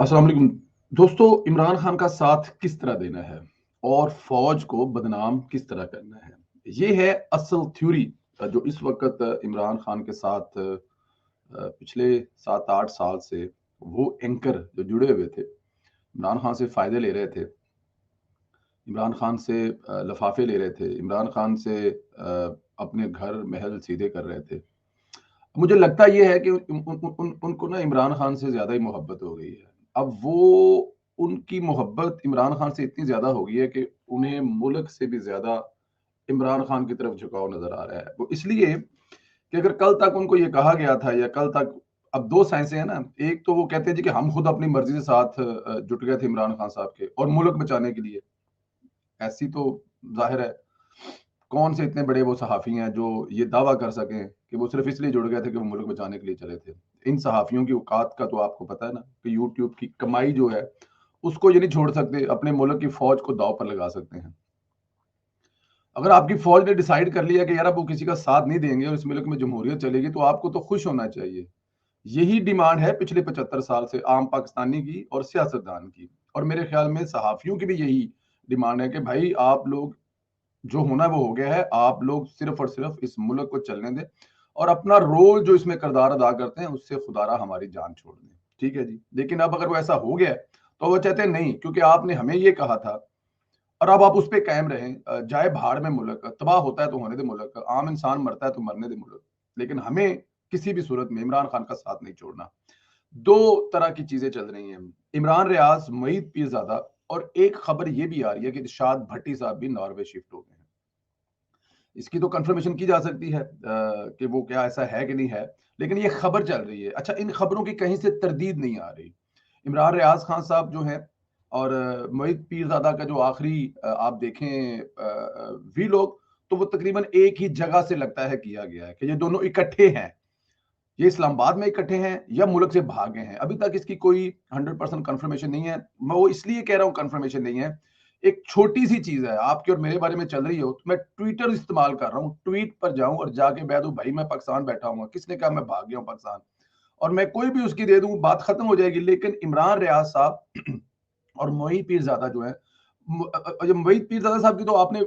अस्सलाम वालेकुम। दोस्तों, इमरान खान का साथ किस तरह देना है और फौज को बदनाम किस तरह करना है, ये है असल थ्योरी जो इस वक्त इमरान खान के साथ पिछले 7-8 साल से वो एंकर जो जुड़े हुए थे, इमरान खान से फायदे ले रहे थे, इमरान खान से लफाफे ले रहे थे, इमरान खान से अपने घर महल सीधे कर रहे थे। मुझे लगता ये है कि उनको ना इमरान खान से ज़्यादा ही मोहब्बत हो गई है। अब वो उनकी मोहब्बत इमरान खान से इतनी ज़्यादा हो गई है कि उन्हें मुल्क से भी ज़्यादा इमरान खान की तरफ झुकाव नज़र आ रहा है। वो इसलिए कि अगर कल तक उनको ये कहा गया था या कल तक, अब 2 साइंसें हैं ना, एक तो वो कहते हैं जी कि हम खुद अपनी मर्ज़ी से साथ जुट गए थे इमरान खान साहब के और मुल्क बचाने के लिए। ऐसी तो ज़ाहिर है कौन से इतने बड़े वो सहाफ़ी हैं जो ये दावा कर सकें कि वो सिर्फ़ इसलिए जुड़ गए थे कि वो मुल्क बचाने के लिए चले थे। इन सहाफ़ियों की औकात का तो आपको पता है ना कि यूट्यूब की कमाई जो है, उसको ये नहीं छोड़ सकते, अपने मुल्क की फ़ौज को दाँव पर लगा सकते हैं। अगर आपकी फ़ौज ने डिसाइड कर लिया कि यार अब वो किसी का साथ नहीं देंगे और इस मुल्क में जमहूरियत चलेगी, तो आपको तो खुश होना चाहिए। यही डिमांड है पिछले 75 साल से आम पाकिस्तानी की और सियासतदान की, और मेरे ख़्याल में सहाफ़ियों की भी यही डिमांड है कि भाई आप लोग, जो होना है वो हो गया है। आप लोग सिर्फ और सिर्फ इस मुल्क को चलने दें और अपना रोल जो इसमें किरदार अदा करते हैं उससे खुदारा हमारी जान छोड़ दें। ठीक है जी। लेकिन अब अगर वो ऐसा हो गया है, तो वो चाहते हैं नहीं, क्योंकि आपने हमें ये कहा था और अब आप उस पे कायम रहें। जाए भाड़ में मुल्क, तबाह होता है तो होने दे मुल्क, आम इंसान मरता है तो मरने दे मुल्क। लेकिन हमें किसी भी सूरत में इमरान खान का साथ नहीं छोड़ना। दो तरह की चीजें चल रही हैं, इमरान रियाज, मईद पीरजादा, और एक खबर ये भी आ रही है कि इरशाद भट्टी साहब भी नॉर्वे शिफ्ट हो गए हैं। इसकी तो कंफर्मेशन की जा सकती है कि वो क्या ऐसा है कि नहीं है, लेकिन ये खबर चल रही है। अच्छा, इन खबरों की कहीं से तरदीद नहीं आ रही। इमरान रियाज खान साहब जो हैं और मोहित पीरजादा का जो आखिरी आप देखें वी लोग, तो वो तकरीबन एक ही जगह से लगता है किया गया है कि ये दोनों इकट्ठे हैं। ये इस्लामाबाद में इकट्ठे हैं या मुल्क से भागे हैं, अभी तक इसकी कोई 100% कंफर्मेशन नहीं है। मैं वो इसलिए कह रहा हूँ कंफर्मेशन नहीं है, एक छोटी सी चीज है आपके और मेरे बारे में चल रही हो, तो मैं ट्विटर इस्तेमाल कर रहा हूँ, ट्वीट पर जाऊं और जाके बह दूं भाई मैं पाकिस्तान बैठा हूँ, किसने कहा मैं भाग गया हूँ पाकिस्तान, और मैं कोई भी उसकी दे दूं, बात खत्म हो जाएगी। लेकिन इमरान रियाज साहब और मोई पीरजादा जो है, मोई पीरजादा साहब की तो आपने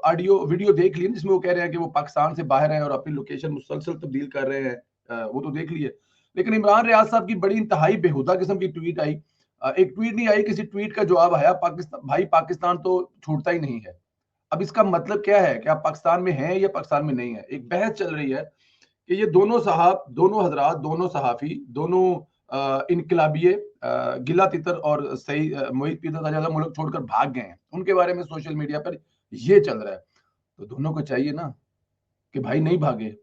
ऑडियो वीडियो देख ली जिसमें वो कह रहे हैं कि वो पाकिस्तान से बाहर हैं और अपनी लोकेशन मुसलसल तब्दील कर रहे हैं। वो तो देख लिए। लेकिन इमरान रियाज साहब की बड़ी इंतहाई बेहुदा किस्म की ट्वीट आई। एक ट्वीट नहीं आई, किसी ट्वीट का जवाब आया, पाकिस्तान भाई पाकिस्तान तो छूटता ही नहीं है। अब इसका मतलब क्या है कि आप पाकिस्तान में हैं या पाकिस्तान में नहीं है। एक बहस चल रही है कि ये दोनों साहब, दोनों हजरात, दोनों सहाफी, दोनों इनकलाबिये, गिला तितर और सही मोहित पीतर ज्यादा मुल्क छोड़कर भाग गए हैं, उनके बारे में सोशल मीडिया पर ये चल रहा है। तो दोनों को चाहिए ना कि भाई नहीं भागे।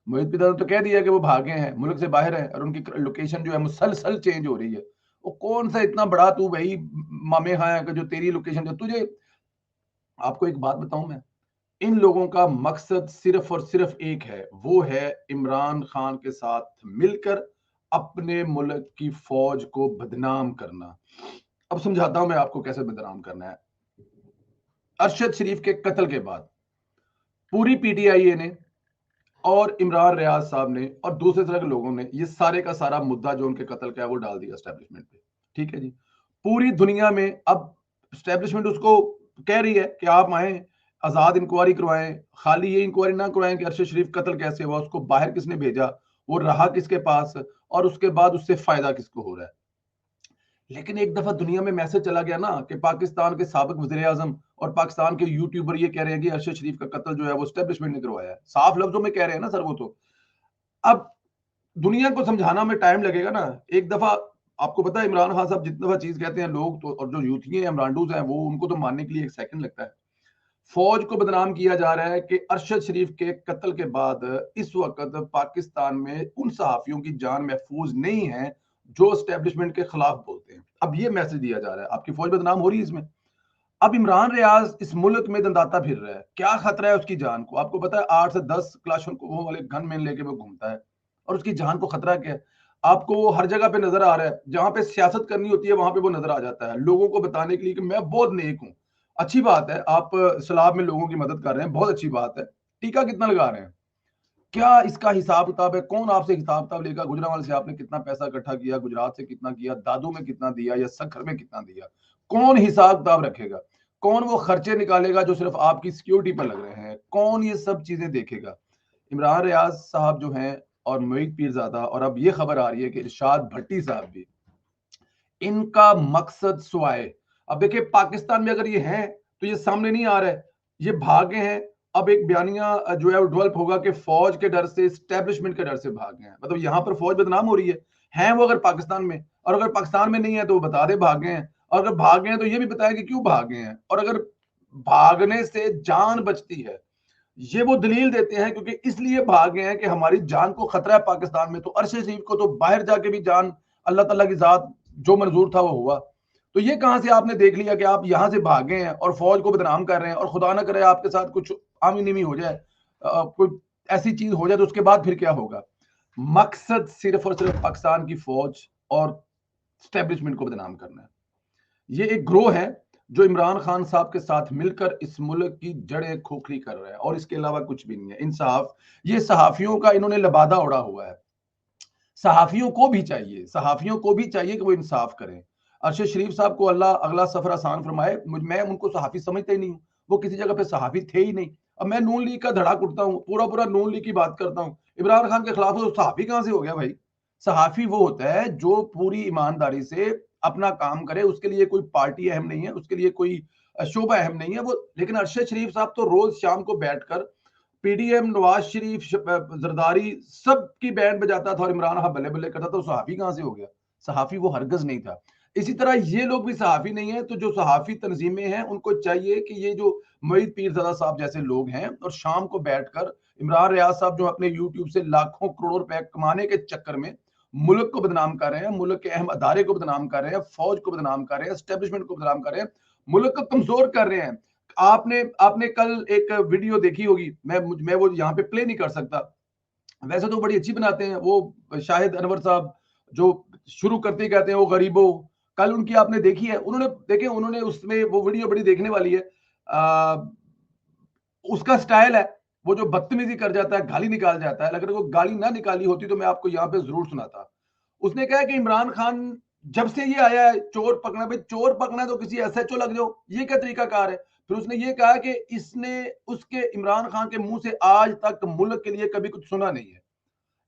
मोहित पिता ने तो कह दिया कि वो भागे हैं, मुल्क से बाहर है, और उनकी लोकेशन जो है मुसलसल चेंज हो रही है। वो कौन सा इतना बड़ा तू भाई मामे हाँ है कि जो तेरी लोकेशन जो तुझे। आपको एक बात बताऊं मैं, इन लोगों का मकसद सिर्फ और सिर्फ एक है, वो है इमरान खान के साथ मिलकर अपने मुल्क की फौज को बदनाम करना। अब समझाता हूं मैं आपको कैसे बदनाम करना है। अरशद शरीफ के कत्ल के बाद पूरी पीटीआई ने और इमरान रियाज साहब ने और दूसरे तरह के लोगों ने ये सारे का सारा मुद्दा जो उनके कत्ल का है वो डाल दिया एस्टेब्लिशमेंट पे। ठीक है जी। पूरी दुनिया में अब एस्टेब्लिशमेंट उसको कह रही है कि आप आए, आजाद इंक्वायरी करवाएं। खाली ये इंक्वायरी ना करवाएं कि अरशद शरीफ कत्ल कैसे हुआ, उसको बाहर किसने भेजा, वो रहा किसके पास, और उसके बाद उससे फायदा किसको हो रहा है। लेकिन एक दफा दुनिया में मैसेज चला गया ना कि पाकिस्तान के साबिक वजीर आजम और पाकिस्तान के यूट्यूबर ये कह रहे हैं कि अरशद शरीफ का कत्ल जो है वो एस्टेब्लिशमेंट ने करवाया है, साफ लफ्जों में कह रहे हैं ना सर वो तो। अब दुनिया को समझाना में टाइम लगेगा ना। एक दफा आपको पता है इमरान खान साहब जितनी दफा चीज कहते हैं लोग तो, और जो यूथी हैं इमरानडूज हैं, वो उनको तो मानने के लिए एक सेकंड लगता है। फौज को बदनाम किया जा रहा है कि अरशद शरीफ के कत्ल के बाद इस वक्त पाकिस्तान में उन सहाफियों की जान महफूज नहीं है जो एस्टेब्लिशमेंट के खिलाफ बोलते हैं। अब ये मैसेज दिया जा रहा है, आपकी फौज बदनाम हो रही है इसमें। अब इमरान रियाज इस मुल्क में दंदाता फिर रहा है, क्या खतरा है उसकी जान को। आपको पता है 8 से 10 क्लाशन को वो वाले गन मैन लेके वो घूमता है, और उसकी जान को खतरा क्या है। आपको वो हर जगह पे नजर आ रहा है, जहां पे सियासत करनी होती है वहां पे वो नजर आ जाता है, लोगों को बताने के लिए कि मैं बहुत नेक हूं। अच्छी बात है, आप सलाब में लोगों की मदद कर रहे हैं, बहुत अच्छी बात है। टीका कितना लगा रहे हैं। क्या इसका हिसाब किताब है? कौन आपसे हिसाब किताब लेगा? गुजरांवाले से आपने कितना पैसा इकट्ठा किया, गुजरात से कितना किया, दादू में कितना दिया या सखर में कितना दिया? कौन हिसाब किताब रखेगा? कौन वो खर्चे निकालेगा जो सिर्फ आपकी सिक्योरिटी पर लग रहे हैं? कौन ये सब चीजें देखेगा? इमरान रियाज साहब जो हैं और मोईद पीरजादा, और अब ये खबर आ रही है कि इरशाद भट्टी साहब भी, इनका मकसद सुआए। अब देखिए पाकिस्तान में अगर ये हैं तो ये सामने नहीं आ रहा है, ये भागे हैं। अब एक बयानिया जो है वो डेवलप होगा कि फौज के डर से, स्टैब्लिशमेंट के डर से भागे हैं। मतलब यहां पर फौज बदनाम हो रही है वो अगर पाकिस्तान में, और अगर पाकिस्तान में नहीं है तो वो बता दे भागे हैं, और अगर भागे हैं तो ये भी बताया कि क्यों भागे हैं, और अगर भागने से जान बचती है ये वो दलील देते हैं क्योंकि इसलिए भागे हैं कि हमारी जान को खतरा है पाकिस्तान में। तो अरशद शरीफ को तो बाहर जाके भी जान अल्लाह ताला की जात जो मंजूर था वो हुआ। तो ये कहां से आपने देख लिया कि आप यहां से भागे हैं और फौज को बदनाम कर रहे हैं, और खुदा ना करे आपके साथ कुछ आमी निमी हो जाए, कोई ऐसी चीज हो जाए तो उसके बाद फिर क्या होगा? मकसद सिर्फ और सिर्फ पाकिस्तान की फौज और स्टैब्लिशमेंट को बदनाम करना है। ये एक ग्रोह है जो इमरान खान साहब के साथ मिलकर इस मुल्क की जड़ें खोखली कर रहा है, और इसके अलावा कुछ भी नहीं है। इंसाफ ये सहाफियों का इन्होंने लबादा उड़ा हुआ है। सहाफियों को भी चाहिए, सहाफियों को भी चाहिए कि वो इंसाफ करें। अरशद शरीफ साहब को अल्लाह अगला सफर आसान फरमाए। मैं उनको सहाफी समझता ही नहीं हूँ, वो किसी जगह पे सहाफी थे ही नहीं। अब मैं नून लीग का धड़ा कुटता हूँ, पूरा पूरा नून लीग की बात करता हूँ, इमरान खान के खिलाफ तो सहाफी कहां से हो गया भाई? सहाफी वो होता है जो पूरी ईमानदारी से अपना काम करे, उसके लिए कोई पार्टी अहम नहीं है, उसके लिए कोई शोभा अहम नहीं है वो। लेकिन अरशद शरीफ साहब तो रोज शाम को बैठकर पीडीएम, नवाज शरीफ, जरदारी सब की बैंड बजाता था और इमरान खान बल्ले बल्ले करता था। तो सहाफी कहां से हो गया? सहाफी वो हरगज नहीं था। इसी तरह ये लोग भी सहाफी नहीं है। तो जो सहाफी तंजीमें हैं उनको चाहिए कि ये जो मोईद पीरजादा साहब जैसे लोग हैं और शाम को बैठकर इमरान रियाज साहब जो अपने यूट्यूब से लाखों करोड़ों रुपए कमाने के चक्कर में मुल्क को बदनाम कर रहे हैं, मुल्क के अहम अदारे को बदनाम कर रहे हैं, फौज को बदनाम कर रहे हैं, स्टैब्लिशमेंट को बदनाम कर रहे हैं, मुल्क को कमजोर कर रहे हैं। आपने आपने कल एक वीडियो देखी होगी, मैं वो यहाँ पे प्ले नहीं कर सकता, वैसे तो बड़ी अच्छी बनाते हैं वो शाहिद अनवर साहब, जो शुरू करते ही कहते हैं वो गरीबों। कल उनकी आपने देखी है, उन्होंने देखे, उन्होंने उसमें वो वीडियो बड़ी देखने वाली है। उसका स्टाइल है वो जो बदतमीजी कर जाता है, गाली निकाल जाता है। अगर वो गाली ना निकाली होती तो मैं आपको यहाँ पे जरूर सुनाता। उसने कहा कि इमरान खान जब से ये आया है चोर पकड़ना, भाई चोर पकड़ना तो किसी एसएचओ लग जाओ, ये क्या तरीका कार है? फिर उसने ये कहा कि इसने उसके इमरान खान के मुंह से आज तक मुल्क के लिए कभी कुछ सुना नहीं है।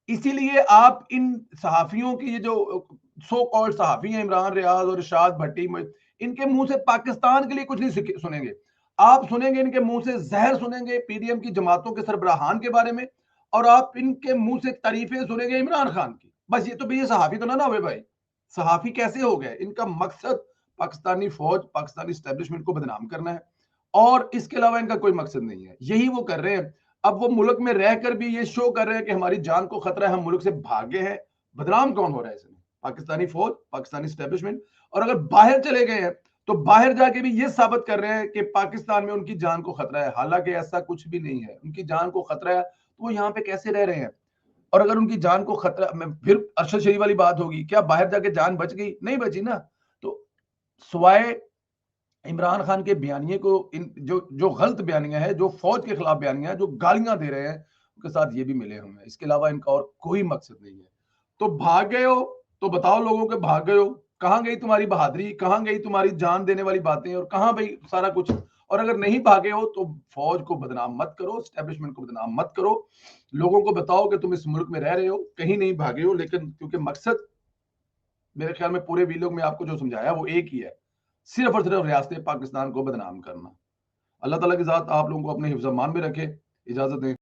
इसीलिए आप इन सहाफियों की, ये जो सो कॉल्ड सहाफी हैं, इमरान रियाज और इरशाद भट्टी, इनके मुंह से पाकिस्तान के लिए कुछ नहीं सुनेंगे। आप सुनेंगे इनके मुंह से जहर सुनेंगे पीडीएम की जमातों के सरबराहान के बारे में, और आप इनके मुंह से तारीफें सुनेंगे इमरान खान की। बस ये तो भैया सहाफी तो ना हुए भाई। सहाफी कैसे हो गए? इनका मकसद पाकिस्तानी फौज, पाकिस्तानी स्टैब्लिशमेंट को बदनाम करना है, और इसके अलावा इनका कोई मकसद नहीं है। यही वो कर रहे हैं। अब वो मुल्क में रहकर भी ये शो कर रहे हैं कि हमारी जान को खतरा है, हम मुल्क से भागे हैं। बदनाम कौन हो रहा है इसमें? पाकिस्तानी फौज, पाकिस्तानी स्टैब्लिशमेंट। और अगर बाहर चले गए हैं तो बाहर जाके भी ये साबित कर रहे हैं कि पाकिस्तान में उनकी जान को खतरा है, हालांकि ऐसा कुछ भी नहीं है। उनकी जान को खतरा है तो वो यहाँ पे कैसे रह रहे हैं? और अगर उनकी जान को खतरा में, फिर अरशद शरीफ वाली बात होगी, क्या बाहर जाके जान बच गई? नहीं बची ना। तो सिवाय इमरान खान के बयानिए को, इन जो जो गलत बयानियां है, जो फौज के खिलाफ बयानियां, जो गालियां दे रहे हैं, उनके साथ ये भी मिले हुए हैं। इसके अलावा इनका और कोई मकसद नहीं है। तो भाग गए हो तो बताओ लोगों के, भाग गए हो, कहां गई तुम्हारी बहादुरी, कहां गई तुम्हारी जान देने वाली बातें, और कहां भाई सारा कुछ? और अगर नहीं भागे हो तो फौज को बदनाम मत करो, स्टैब्लिशमेंट को बदनाम मत करो। लोगों को बताओ कि तुम इस मुल्क में रह रहे हो, कहीं नहीं भागे हो। लेकिन क्योंकि मकसद, मेरे ख्याल में पूरे वीडियो में आपको जो समझाया वो एक ही है, सिर्फ और सिर्फ रियासत पाकिस्तान को बदनाम करना। अल्लाह ताला की ज़ात आप लोगों को अपने हिफ्ज़-ए-मान में रखे। इजाज़त दें।